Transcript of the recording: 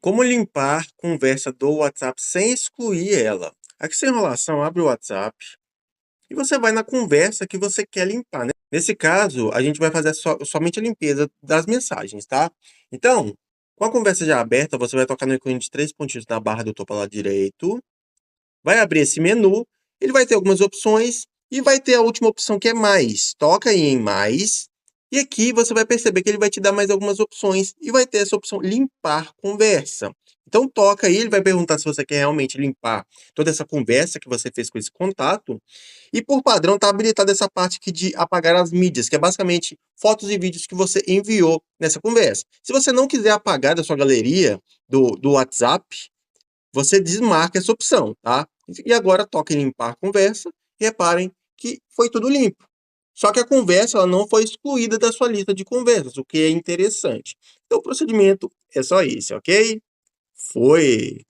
Como limpar conversa do WhatsApp sem excluir ela? Aqui sem enrolação, abre o WhatsApp e você vai na conversa que você quer limpar, né? Nesse caso, a gente vai fazer somente a limpeza das mensagens, tá? Então, com a conversa já aberta, você vai tocar no ícone de 3 pontinhos na barra do topo ao lado direito, vai abrir esse menu, ele vai ter algumas opções e vai ter a última opção que é mais. Toca aí em mais. E aqui você vai perceber que ele vai te dar mais algumas opções e vai ter essa opção limpar conversa. Então toca aí, ele vai perguntar se você quer realmente limpar toda essa conversa que você fez com esse contato. E por padrão está habilitada essa parte aqui de apagar as mídias, que é basicamente fotos e vídeos que você enviou nessa conversa. Se você não quiser apagar da sua galeria do WhatsApp, você desmarca essa opção, tá? E agora toca em limpar a conversa e reparem que foi tudo limpo. Só que a conversa ela não foi excluída da sua lista de conversas, o que é interessante. Então o procedimento é só esse, ok? Foi!